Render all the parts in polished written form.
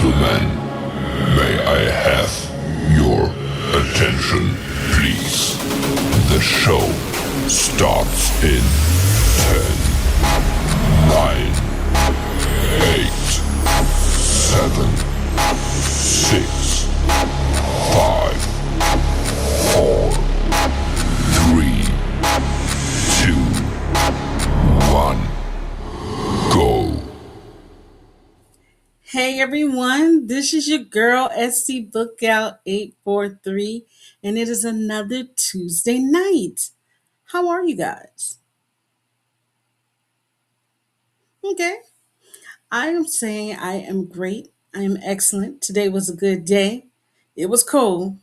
gentlemen, may I have your attention, please? The show starts in 10, 9, 8, 7, 6, 5, 4, 3, 2, 1, go. Hey everyone, this is your girl SC BookGal 843, and it is another Tuesday night. How are you guys? Okay, I am saying I am great. I am excellent. Today was a good day. It was cold.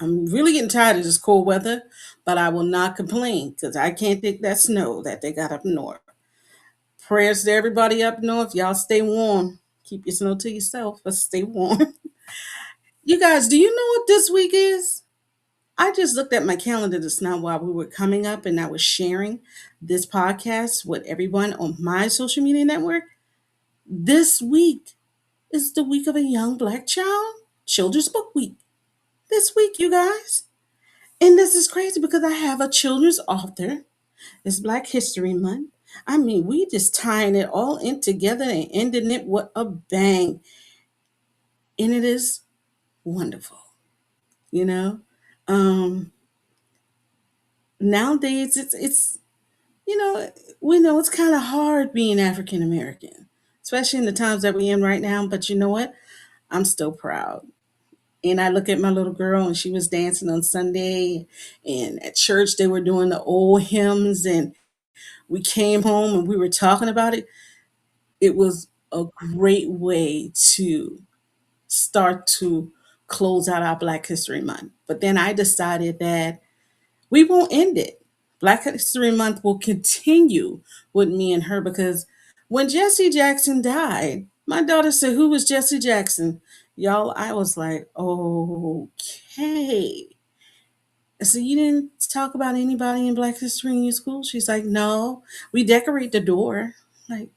I'm really getting tired of this cold weather, but I will not complain because I can't take that snow that they got up north. Prayers to everybody up north. Y'all stay warm. Keep your snow to yourself, but stay warm. You guys, do you know what this week is? I just looked at my calendar just now while we were coming up and I was sharing this podcast with everyone on my social media network. This week is the week of a young black child, Children's Book Week. This week, you guys. And this is crazy because I have a children's author. It's Black History Month. I mean, we just tying it all in together and ending it with a bang. And it is wonderful, you know? Um, Nowadays it's you know, we know it's kind of hard being African American, especially in the times that we're in right now. But you know what? I'm still proud. And I look at my little girl, and she was dancing on Sunday, and at church they were doing the old hymns, and we came home and we were talking about it. It was a great way to start to close out our Black History Month. But then I decided that we won't end it. Black History Month will continue with me and her because when Jesse Jackson died, my daughter said, "Who was Jesse Jackson?" Y'all, I was like, okay. I said, "You didn't talk about anybody in Black history in your school?" She's like, "No, we decorate the door." Like,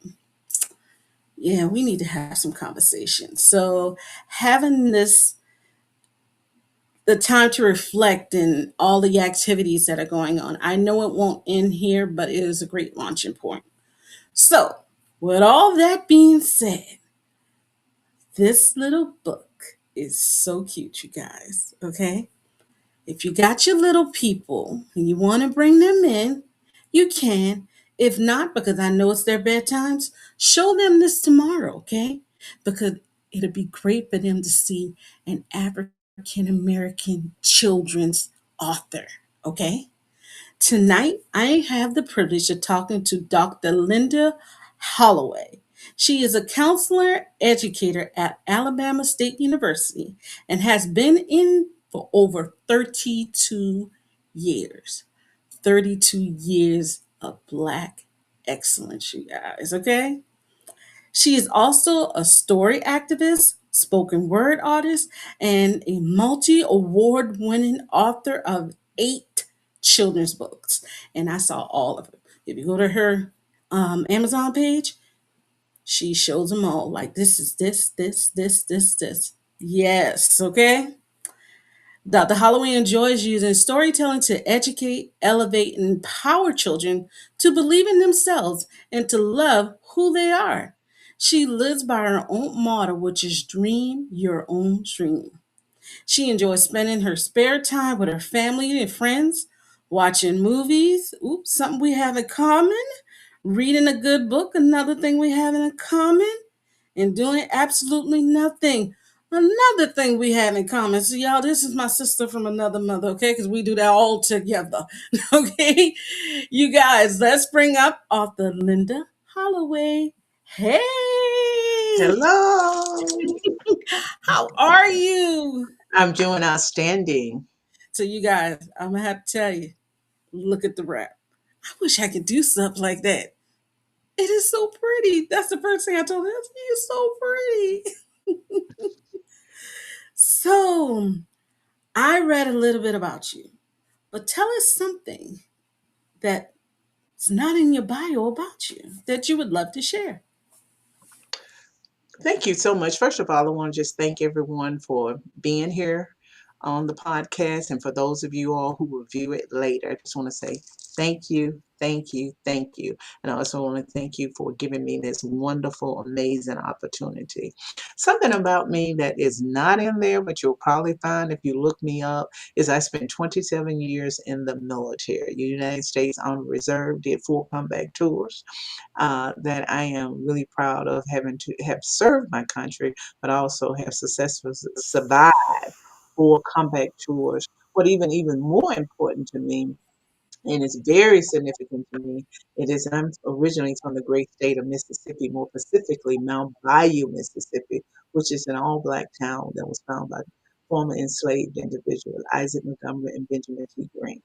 yeah, we need to have some conversation. So, having this the time to reflect and all the activities that are going on. I know it won't end here, but it is a great launching point. So, with all that being said, this little book is so cute, you guys. Okay? If you got your little people and you want to bring them in, you can. If not, because I know it's their bedtimes, show them this tomorrow, okay? Because it'll be great for them to see an African American children's author, okay? Tonight, I have the privilege of talking to Dr. Linda Holloway. She is a counselor educator at Alabama State University and has been in for over 32 years. 32 years of Black excellence, you guys, okay? She is also a story activist, spoken word artist, and a multi award winning author of 8 children's books. And I saw all of them. If you go to her Amazon page, she shows them all. Like, this is this. Yes, okay? Dr. Holloway enjoys using storytelling to educate, elevate, and empower children to believe in themselves and to love who they are. She lives by her own motto, which is dream your own dream. She enjoys spending her spare time with her family and friends, watching movies. Oops, something we have in common. Reading a good book, another thing we have in common, and doing absolutely nothing. Another thing we have in common. So, y'all, this is my sister from another mother, okay? Because we do that all together, okay? You guys, let's bring up author Linda Holloway. Hey, Hello. how are you? I'm doing outstanding. So, you guys, I'm gonna have to tell you, look at the wrap. I wish I could do stuff like that. It is so pretty. That's the first thing I told her. It's so pretty. So, I read a little bit about you, but tell us something that's not in your bio about you that you would love to share. Thank you so much. First of all, I want to just thank everyone for being here on the podcast. And for those of you all who will view it later, I just want to say thank you, thank you, thank you. And I also want to thank you for giving me this wonderful, amazing opportunity. Something about me that is not in there, but you'll probably find if you look me up, is I spent 27 years in the military, United States Army Reserve, did 4 combat tours that I am really proud of having to have served my country, but also have successfully survived 4 combat tours. What even more important to me, and it's very significant to me, it is I'm originally from the great state of Mississippi, more specifically Mount Bayou, Mississippi, which is an all-black town that was founded by former enslaved individuals Isaac Montgomery and Benjamin T. Green.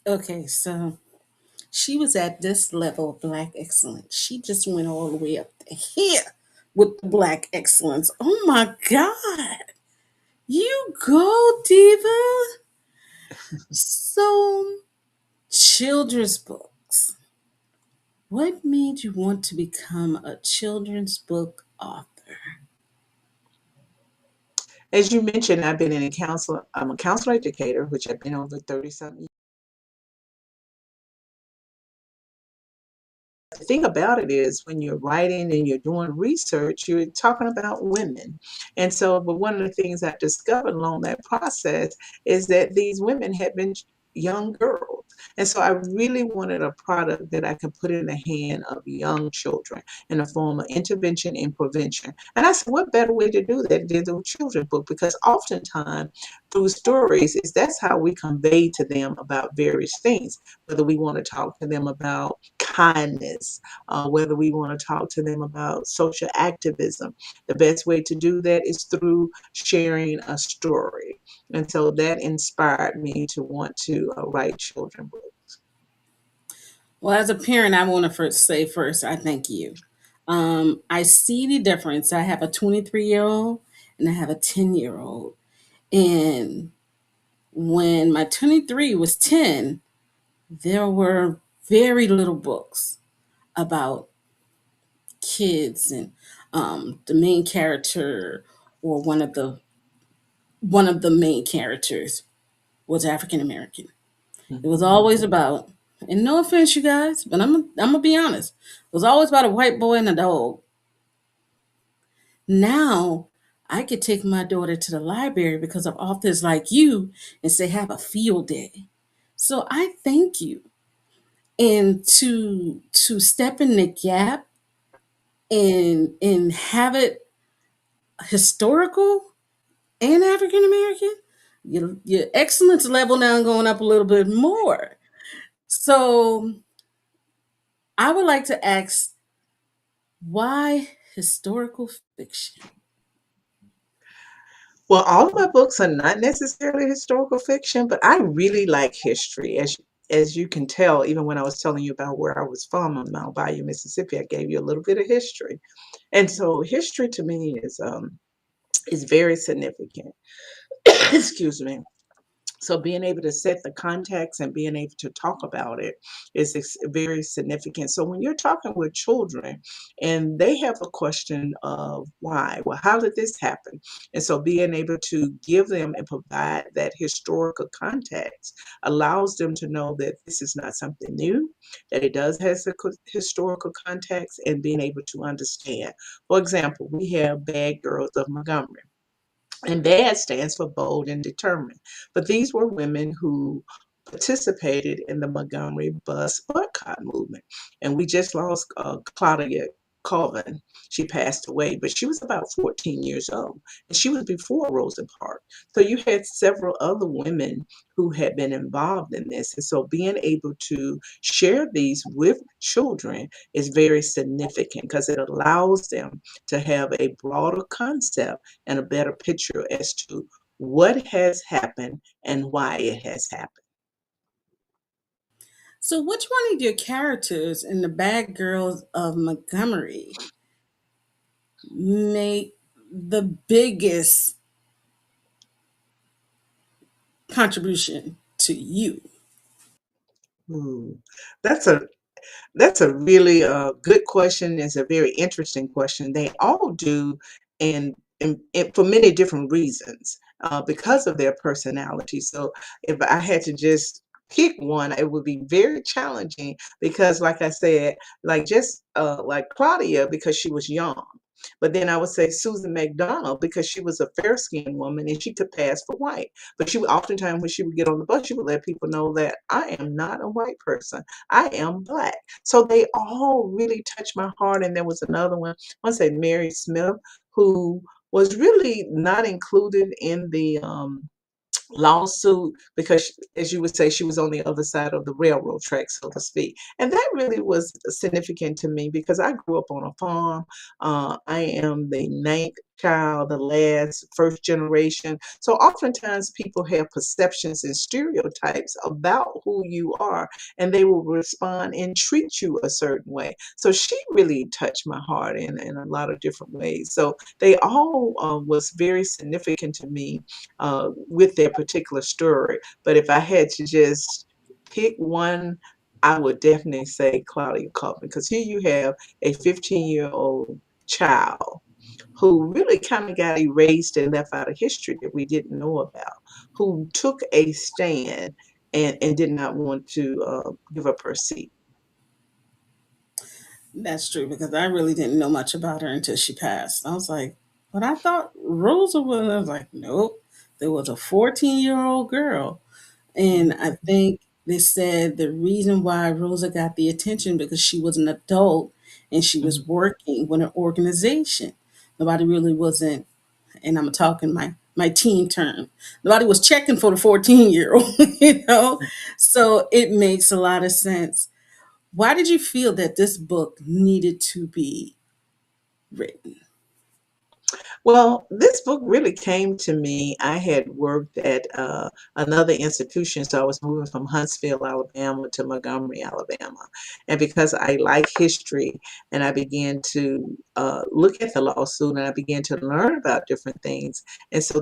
Okay, so she was at this level of black excellence. She just went all the way up to here with the black excellence. Oh my God. You go, Diva. So, children's books. What made you want to become a children's book author? As you mentioned, I've been in a counselor. I'm a counselor educator, which I've been over 30 something. The thing about it is when you're writing and you're doing research, you're talking about women. And so, but one of the things I've discovered along that process is that these women had been young girls. And so I really wanted a product that I could put in the hand of young children in the form of intervention and prevention. And I said, what better way to do that than through a children's book? Because oftentimes through stories, is that's how we convey to them about various things, whether we want to talk to them about kindness, whether we want to talk to them about social activism. The best way to do that is through sharing a story. And so that inspired me to want to write children books. Well, as a parent, I want to first say first, I thank you. I see the difference. I have a 23-year-old and I have a 10-year-old. And when my 23 was 10, there were very little books about kids and the main character or one of the main characters was African American. It was Mhm. always about, and no offense, you guys, but I'm gonna be honest. It was always about a white boy and a dog. Now I could take my daughter to the library because of authors like you and say have a field day. So I thank you. And to step in the gap and have it historical and African American, your excellence level now going up a little bit more. So I would like to ask, why historical fiction? Well, all of my books are not necessarily historical fiction, but I really like history. As you can tell, even when I was telling you about where I was from in Mount Bayou, Mississippi, I gave you a little bit of history. And so history to me is very significant. Excuse me. So being able to set the context and being able to talk about it is very significant. So when you're talking with children and they have a question of why, well, how did this happen? And so being able to give them and provide that historical context allows them to know that this is not something new, that it does have a historical context and being able to understand. For example, we have Bad Girls of Montgomery. And BAD stands for bold and determined. But these were women who participated in the Montgomery bus boycott movement. And we just lost Claudia Colvin. She passed away, but she was about 14 years old. And she was before Rosa Parks. So you had several other women who had been involved in this. And so being able to share these with children is very significant because it allows them to have a broader concept and a better picture as to what has happened and why it has happened. So which one of your characters in the Bad Girls of Montgomery make the biggest contribution to you? Ooh, that's a That's a really good question. It's a very interesting question. They all do, and for many different reasons, because of their personality. So if I had to just pick one, it would be very challenging because, like I said, like just like Claudia, because she was young. But then I would say Susan McDonald because she was a fair skinned woman and she could pass for white. But she would oftentimes when she would get on the bus, she would let people know that I am not a white person. I am black. So they all really touched my heart. And there was another one, I want to say Mary Smith, who was really not included in the lawsuit because, as you would say, she was on the other side of the railroad track, so to speak. And that really was significant to me because I grew up on a farm. I am the ninth child, the last, first generation. So oftentimes people have perceptions and stereotypes about who you are, and they will respond and treat you a certain way. So she really touched my heart in a lot of different ways. So they all was very significant to me with their particular story. But if I had to just pick one, I would definitely say Claudia Kaufman, because here you have a 15-year-old child who really kind of got erased and left out of history that we didn't know about, who took a stand and did not want to give up her seat. That's true because I really didn't know much about her until she passed. I was like, but I thought Rosa was. I was like, nope. There was a 14-year-old girl. And I Mhm. think they said the reason why Rosa got the attention because she was an adult and she was Mhm. working with an organization. Nobody really wasn't, and I'm talking my teen term. Nobody was checking for the 14-year-old, you know? So it makes a lot of sense. Why did you feel that this book needed to be written? Well, this book really came to me. I had worked at another institution, so I was moving from Huntsville, Alabama to Montgomery, Alabama. And because I like history and I began to look at the lawsuit and I began to learn about different things. And so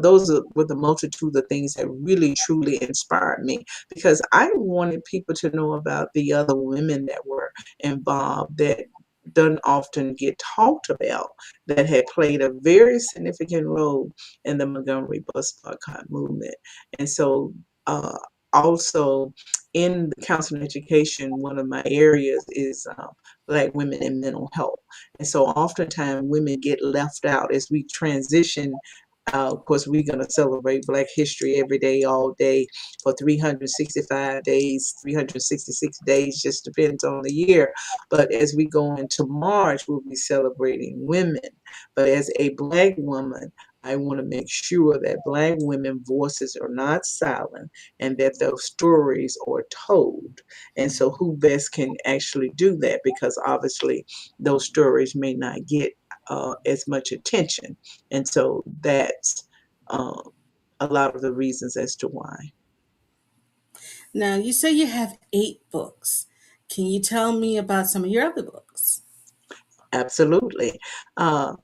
were the multitude of things that really, truly inspired me because I wanted people to know about the other women that were involved that don't often get talked about that had played a very significant role in the Montgomery bus boycott movement. And so, uh, also in the counseling education, one of my areas is Black women in mental health. And so, oftentimes, women get left out as we transition. Of course, we're going to celebrate Black history every day, all day for 365 days, 366 days, just depends on the year. But as we go into March, we'll be celebrating women. But as a Black woman, I want to make sure that Black women voices are not silent and that those stories are told. And so, who best can actually do that? Because obviously, those stories may not get as much attention. And so, that's uh, a lot of the reasons as to why. Now, you say you have 8 books. Can you tell me about some of your other books? Absolutely. Uh,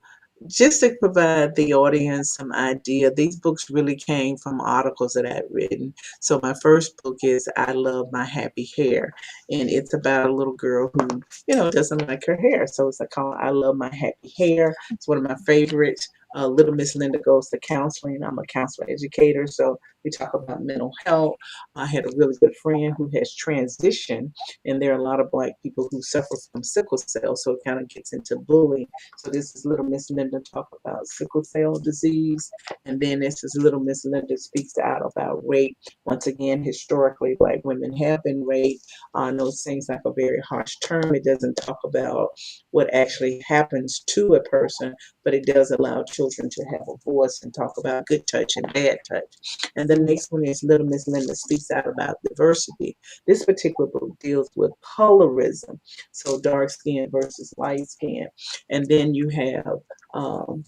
just to provide the audience some idea, these books really came from articles that I've written. So my first book is I Love My Happy Hair, and it's about a little girl who, doesn't like her hair. So it's called I Love My Happy Hair. It's one of my favorites. Little Miss Linda Goes to Counseling. I'm a counselor educator, so we talk about mental health. I had a really good friend who has transitioned, and there are a lot of Black people who suffer from sickle cell, so it kind of gets into bullying. So this is Little Miss Linda talk about sickle cell disease, and then this is Little Miss Linda speaks out about rape. Once again, historically, Black women have been raped. I know it seems like a very harsh term. It doesn't talk about what actually happens to a person, but it does allow children to have a voice and talk about good touch and bad touch. And the next one is Little Miss Linda speaks out about diversity. This particular book deals with colorism, so dark skin versus light skin. And then you have, of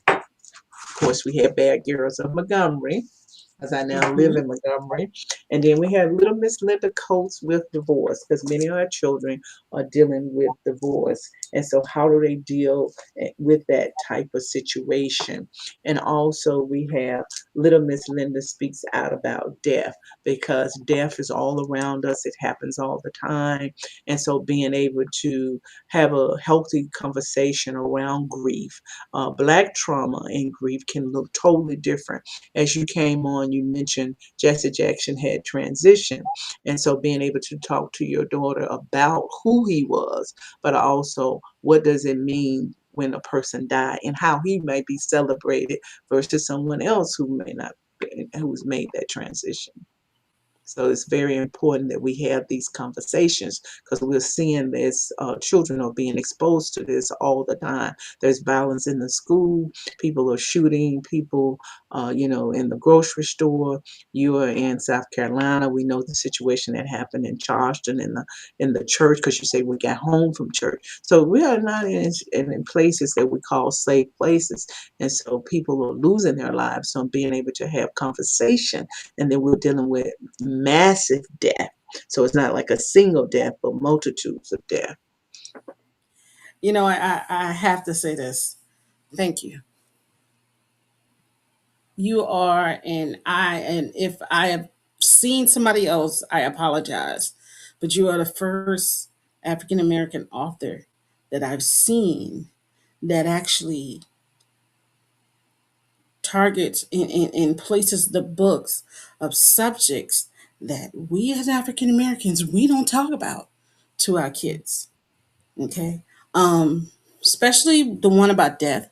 course, we have Bad Girls of Montgomery. as I now live Mm-hmm. in Montgomery. And then we have little Miss Linda Coates with divorce, because many of our children are dealing with divorce. And so, how do they deal with that type of situation? And also, we have little Miss Linda speaks out about death, because death is all around us, it happens all the time. And so, being able to have a healthy conversation around grief, Black trauma and grief can look totally different. As you came on, you mentioned Jesse Jackson had transitioned. And so being able to talk to your daughter about who he was, but also what does it mean when a person died and how he may be celebrated versus someone else who may not be, who's made that transition. So it's very important that we have these conversations, because we're seeing this, children are being exposed to this all the time. There's violence in the school, people are shooting people, in the grocery store. You are in South Carolina. We know the situation that happened in Charleston in the church, because you say we got home from church. So we are not in places that we call safe places. And so people are losing their lives. So being able to have conversation, and then we're dealing with massive death. So it's not like a single death, but multitudes of death. I have to say this. Thank you. You are, and if I have seen somebody else, I apologize. But you are the first African American author that I've seen that actually targets and places the books of subjects that we as African Americans we don't talk about to our kids. Okay. Um, Especially the one about death.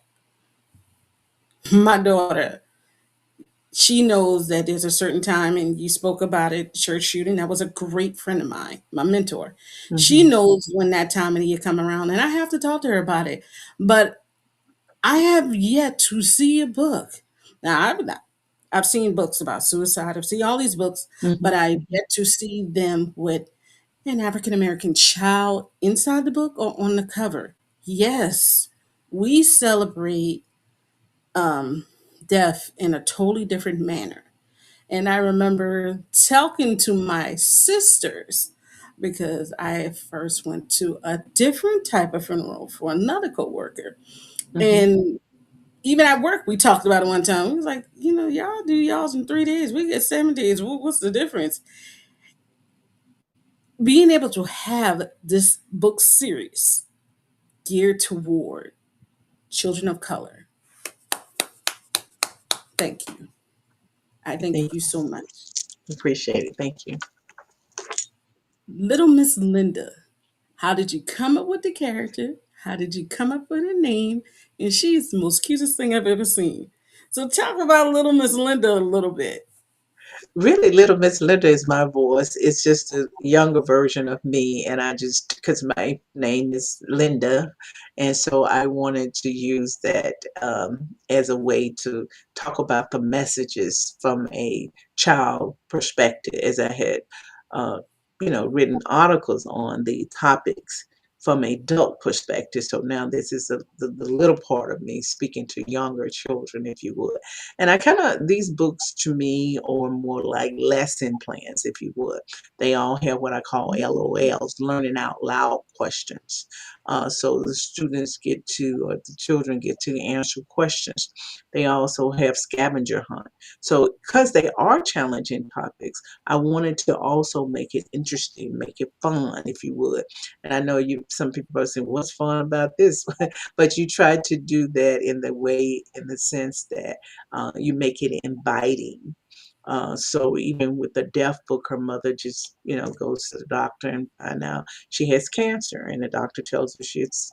My daughter, she knows that there's a certain time, and you spoke about it, church shooting. That was a great friend of mine, my mentor. She Hmm. knows when that time of the year come around, and I have to talk to her about it. But I have yet to see a book. Now, I've seen books about suicide. I've seen all these books, but Hmm. I've yet to see them with an African American child inside the book or on the cover. Yes, we celebrate um, death in a totally different manner. And I remember talking to my sisters because I first went to a different type of funeral for another coworker. Hmm. And even at work, we talked about it one time. We was like, y'all do y'all's in 3 days. We get 7 days. What's the difference? Being able to have this book series geared toward children of color. Thank you. I thank Thank you so much. you. Appreciate it. Thank you. Little Miss Linda, how did you come up with the character? How did you come up with a name? And she's the most cutest thing I've ever seen. So talk about Little Miss Linda a little bit. Really, Little Miss Linda is my voice. It's just a younger version of me, and I just, because my name is Linda, and so I wanted to use that as a way to talk about the messages from a child perspective, as I had, uh, written articles on the topics from a adult perspective. So now this is the little part of me speaking to younger children, if you would. And I kind of, these books to me are more like lesson plans, if you would. They all have what I call LOLs, learning out loud questions. So the students get to, or the children get to answer questions. They also have scavenger hunt. So because they are challenging topics, I wanted to also make it interesting, make it fun, if you would. And I know some people are saying, what's fun about this? But you try to do that in the way, in the sense that you make it inviting. So even with the deaf book, her mother just, goes to the doctor and find out she has cancer, and the doctor tells her she's,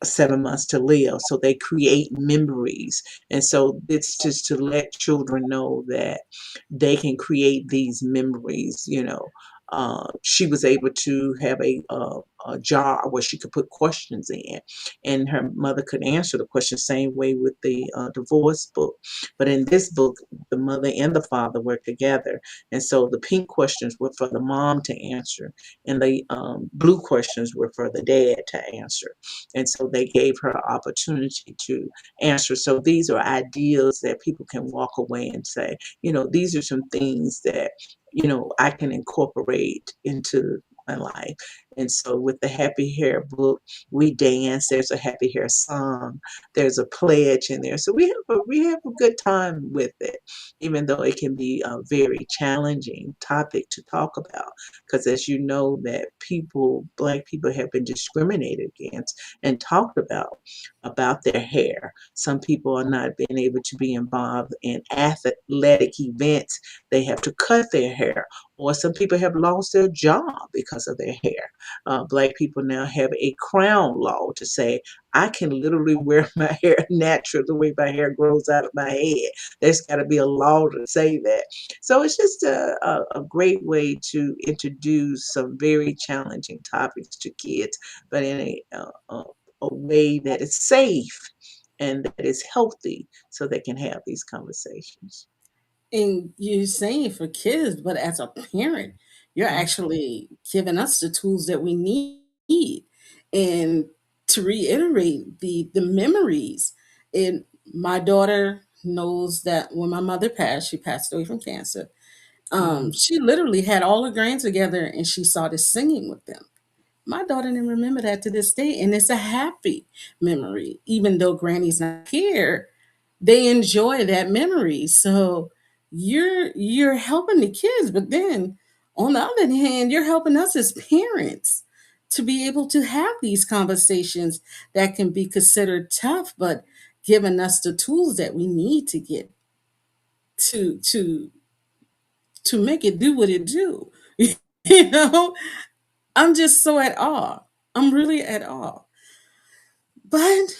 7 months to live. So they create memories. And so it's just to let children know that they can create these memories. She was able to have a a jar where she could put questions in, and her mother could answer the question. Same way with the divorce book, but in this book, the mother and the father were together, and so the pink questions were for the mom to answer, and the blue questions were for the dad to answer, and so they gave her an opportunity to answer. So these are ideas that people can walk away and say, these are some things that I can incorporate into my life. And so with the Happy Hair book, we dance. There's a Happy Hair song. There's a pledge in there. So we have a good time with it, even though it can be a very challenging topic to talk about. Because as you know, that Black people have been discriminated against and talked about their hair. Some people are not being able to be involved in athletic events. They have to cut their hair, or some people have lost their job because of their hair. Black people now have a crown law to say, I can literally wear my hair natural the way my hair grows out of my head. There's got to be a law to say that. So it's just a great way to introduce some very challenging topics to kids, but in a way that is safe and that is healthy so they can have these conversations. And you're saying for kids, but as a parent, you're Mm. actually giving us the tools that we need. And to reiterate the memories, and my daughter knows that when my mother passed, she passed away from cancer. Mm. She literally had all her grands together and she started singing with them. My daughter didn't remember that to this day, and it's a happy memory. Even though Granny's not here, they enjoy that memory. So you're helping the kids, but then on the other hand, you're helping us as parents to be able to have these conversations that can be considered tough, but giving us the tools that we need to get to to to make it do what it do. you know, I'm just so at awe. I'm really at awe. But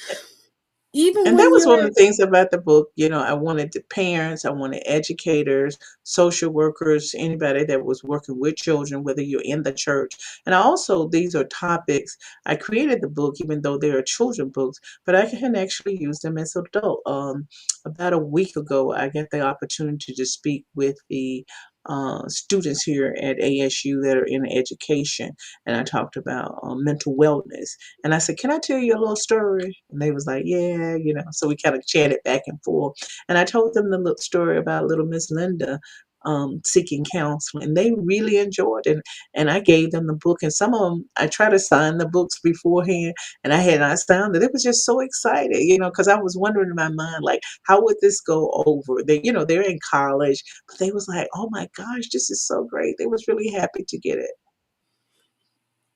even And that when was one you're of the things about the book. I wanted the parents, I wanted educators, social workers, anybody that was working with children, whether you're in the church. And I also, these are topics. I created the book, even though they are children books, but I can actually use them as adult. About a week ago, I got the opportunity to speak with the students here at ASU that are in education, and I talked about mental wellness. And I said, "Can I tell you a little story?" And they was like, "Yeah, So we kind of chatted back and forth. And I told them the little story about little Miss Linda seeking counseling. They really enjoyed it. And I gave them the book. And some of them, I tried to sign the books beforehand, and I had not signed it. It was just so excited, because I was wondering in my mind, like, how would this go over? They're in college, but they was like, "Oh my gosh, this is so great." They was really happy to get it.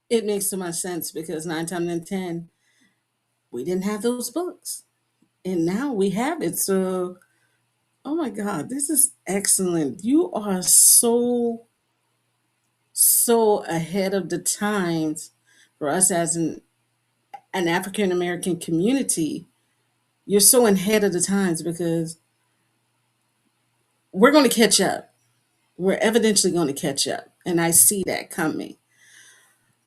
It makes so much sense because nine times in ten, we didn't have those books. And now we have it. So, oh my God, this is excellent. You are so ahead of the times for us as an African American community. You're so ahead of the times because we're going to catch up. We're evidently going to catch up. And I see that coming.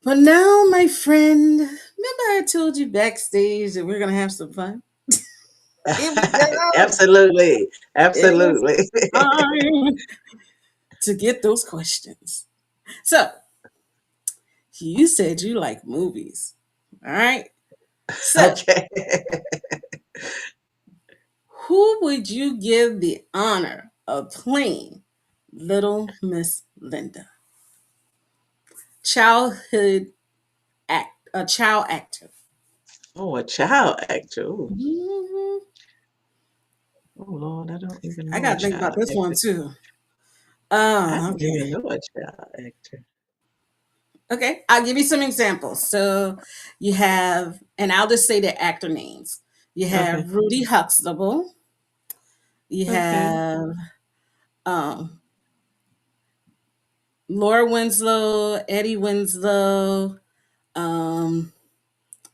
But now, my friend, remember I told you backstage that we're going to have some fun? Here we go. Absolutely. It's Absolutely. time to get those questions. So, you said you like movies. All right. So, Okay. who would you give the honor of playing Little Miss Linda? Childhood a child actor. Oh, a child actor. Ooh. Mhm. Oh Lord, I don't even I know a got to think child about this one actor. too. I don't Okay. even know a child actor. Okay. I'll give you some examples. So you have, and I'll just say the actor names. You Okay. have Rudy Huxtable. You Okay. have um, Laura Winslow, Eddie Winslow. Um,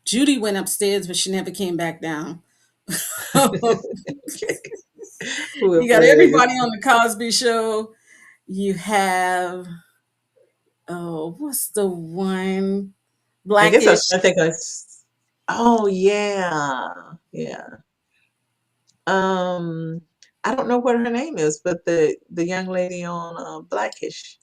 Judy went upstairs, but she never came back down. Okay. Who will You got play this? everybody on the Cosby Show. You have, oh, what's the one? I guess I was Blackish. trying to think of. Oh yeah, yeah. Um, I don't know what her name is, but the young lady on Blackish.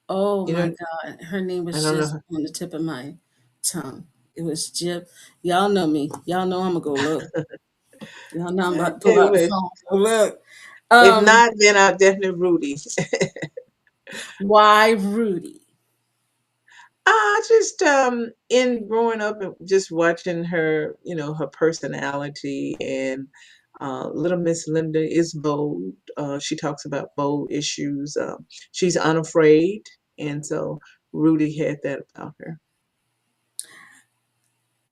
Oh You my know, God. Her name I was don't know. just on the tip of my tongue. It was Jip. Y'all know me. Y'all know I'm gonna go look. Y'all know I'm about to pull Okay, out the well, phone. Go look. if Um, not, then I'll definitely Rudy. why Rudy? Just in growing up and just watching her, her personality and little Miss Linda is bold. She talks about bold issues. She's unafraid, and so Rudy had that about her.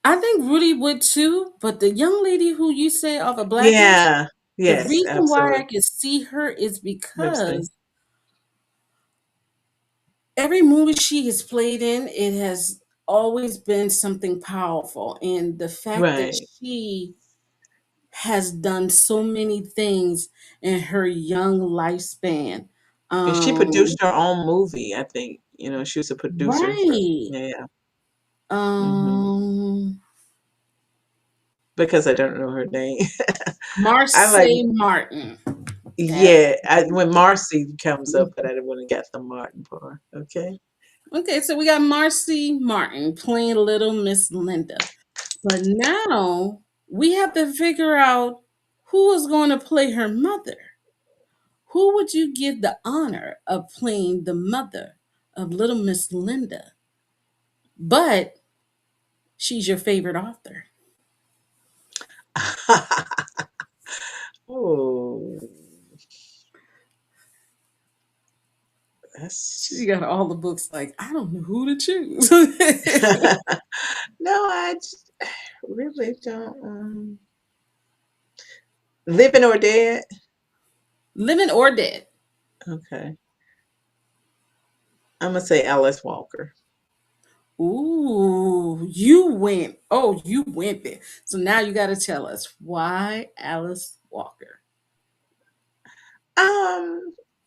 I think Rudy would too, but the young lady who you say off of Blackish, Yeah. the Yes. reason why I Absolutely. can see her is Absolutely. because every movie she has played in, it has always been something powerful. And the fact that Right. she has done so many things in her young lifespan. And she Um, produced her own movie. I think she was a producer for. right. Yeah. Hmm. Um, Because I don't know her name. I like. Marseille Martin. That's Yeah, when Marcy comes up, but I didn't want to get the Martin part. Okay. okay. So we got Marcy Martin playing Little Miss Linda, but now we have to figure out who is going to play her mother. Who would you give the honor of playing the mother of Little Miss Linda? But she's your favorite author. Oh, She that's got all the books. Like I don't know who to choose. no, really don't. Living or dead? Living or dead. Okay, I'm gonna say Alice Walker. Ooh, you went. Oh, you went there. So now you got to tell us why Alice Walker.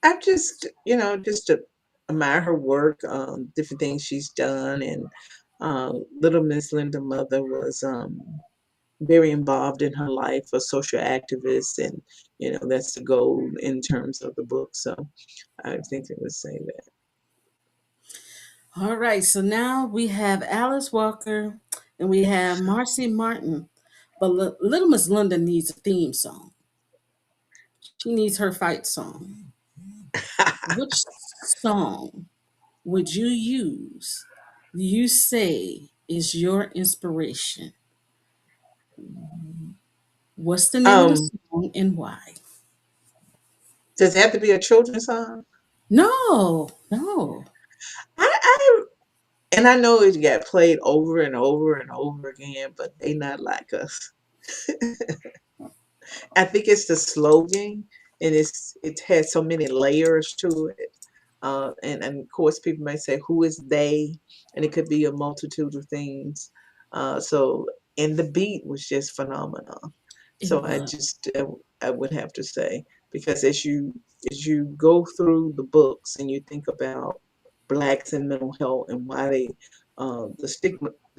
I've just to admire her work, different things she's done, and Little Miss Linda Mother was very involved in her life, a social activist, and that's the goal in terms of the book. So I think it would say that. All right. So now we have Alice Walker and we have Marcy Martin. But Little Miss Linda needs a theme song. She needs her fight song. Which song would you use? You say is your inspiration. What's the name of the um, song and why? does it have to be a children's song? No, no. I and I know it got played over and over and over again, but they not like us. I think it's the slogan, and it has so many layers to it. And of course, people may say, "Who is they?" And it could be a multitude of things. So, and the beat was just phenomenal. So It was. I would have to say, because as you go through the books and you think about blacks and mental health and why the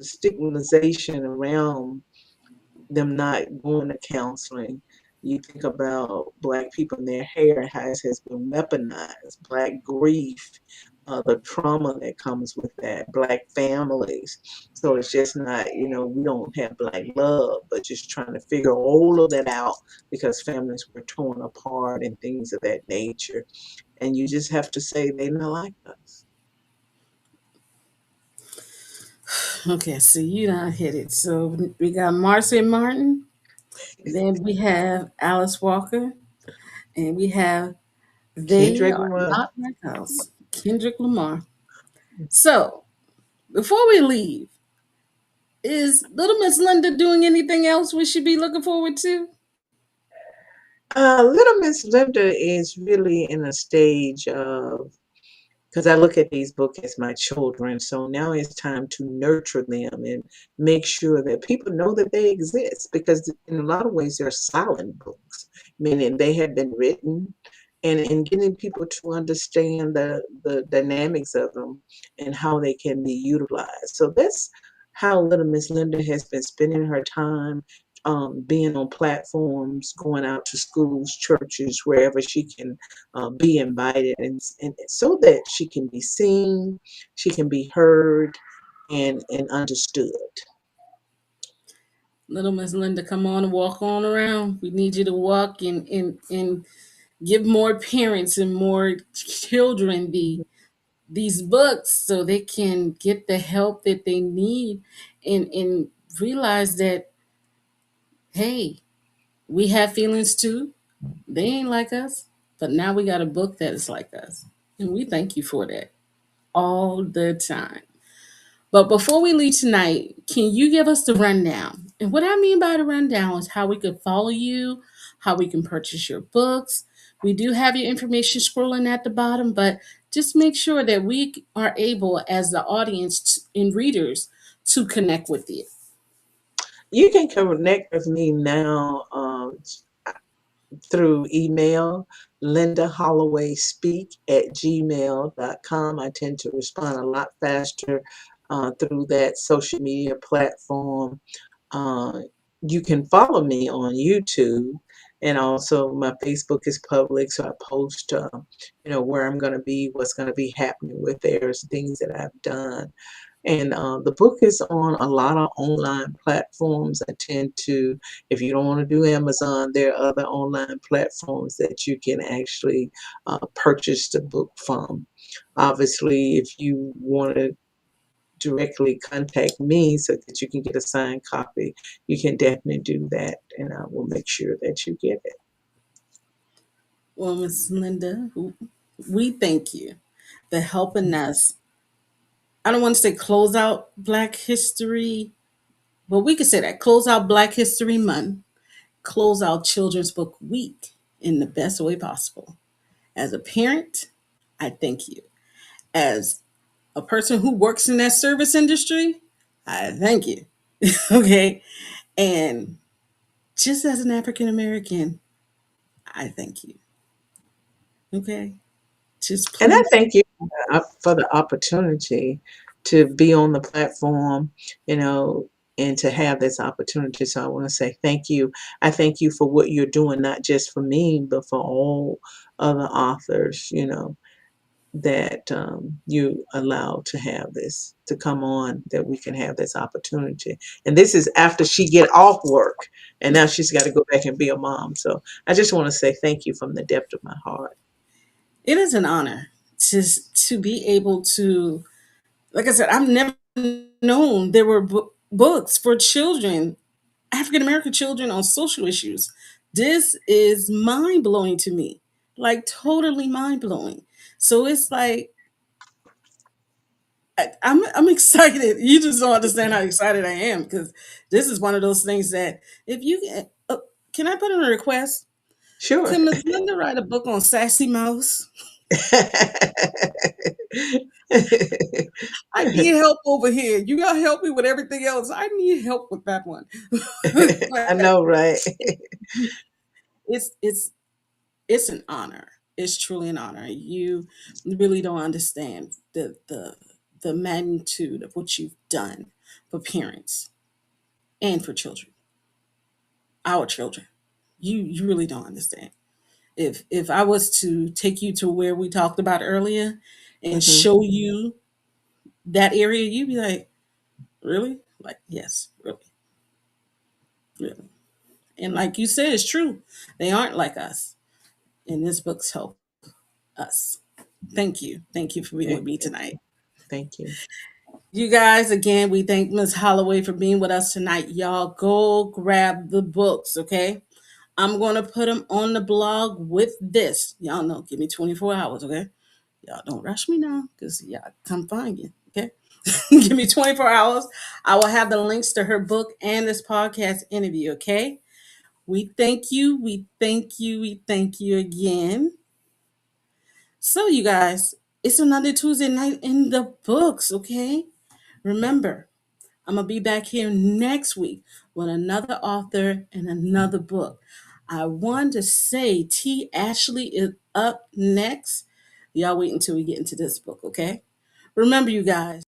stigmatization around them not going to counseling. You think about black people and their hair, how it has been weaponized, black grief, the trauma that comes with that, black families. So it's just not, we don't have black love, but just trying to figure all of that out because families were torn apart and things of that nature. And you just have to say they're not like us. Okay, so you done hit it. So we got Marcy Martin, then we have Alice Walker, and we have They Kendrick Are Lamar. Not Like Us, Kendrick Lamar. So before we leave, is Little Miss Linda doing anything else we should be looking forward to? Little Miss Linda is really in a stage of because I look at these books as my children. So now it's time to nurture them and make sure that people know that they exist because in a lot of ways they're silent books, meaning they have been written. and getting people to understand the dynamics of them and how they can be utilized. So that's how little Miss Linda has been spending her time, being on platforms, going out to schools, churches, wherever she can be invited, and so that she can be seen, she can be heard, and understood. Little Miss Linda, come on and walk on around. We need you to walk and give more parents and more children these books so they can get the help that they need and realize that, hey, we have feelings too. They ain't like us, but now we got a book that is like us. And we thank you for that all the time. But before we leave tonight, can you give us the rundown? And what I mean by the rundown is how we could follow you, how we can purchase your books. We do have your information scrolling at the bottom, but just make sure that we are able, as the audience and readers, to connect with you. You can connect with me now through email, lindahollowayspeak@gmail.com. I tend to respond a lot faster through that social media platform. Uh, you can follow me on YouTube, and also my Facebook is public, so I post, where I'm going to be, what's going to be happening with there's things that I've done. And the book is on a lot of online platforms. I tend to, if you don't want to do Amazon, there are other online platforms that you can actually purchase the book from. Obviously, if you want to directly contact me so that you can get a signed copy, you can definitely do that, and I will make sure that you get it. Well, Miss Linda, we thank you for helping us. I don't want to say close out Black History, but we could say that close out Black History Month, close out Children's Book Week in the best way possible. As a parent, I thank you. As a person who works in that service industry, I thank you. Okay. And just as an African American, I thank you. Okay. Just And I please. thank you for the opportunity to be on the platform, you know, and to have this opportunity. So I want to say thank you. I thank you for what you're doing, not just for me, but for all other authors, that you allow to have this to come on, that we can have this opportunity. And this is after she get off work, and now she's got to go back and be a mom. So I just want to say thank you from the depth of my heart. It is an honor to be able to, like I said, I've never known there were books for children, African American children, on social issues. This is mind blowing to me, like totally mind blowing. So it's like I'm excited. You just don't understand how excited I am because this is one of those things that if you can I put in a request? Sure. Can Ms. Linda write a book on Sassy Mouse? I need help over here. You gotta help me with everything else. I need help with that one. I know, right? it's it's it's an honor. It's truly an honor. You really don't understand the magnitude of what you've done for parents and for children, our children. You really don't understand. If I was to take you to where we talked about earlier and Hmm. show you that area, you'd be like, really? Like, yes, really, really. And like you said, it's true. They aren't like us. And this book's help us. Thank you. Thank you for being with me tonight. Thank you. You guys, again, we thank Ms. Holloway for being with us tonight. Y'all go grab the books, okay? I'm going to put them on the blog with this. Y'all know, give me 24 hours, okay? Y'all don't rush me now because y'all come find you, okay? Give me 24 hours. I will have the links to her book and this podcast interview, okay? We thank you. We thank you. We thank you again. So, you guys, it's another Tuesday night in the books, okay? Remember, I'm going to be back here next week with another author and another book. I wanted to say T. Ashley is up next. Y'all wait until we get into this book, okay? Remember, you guys,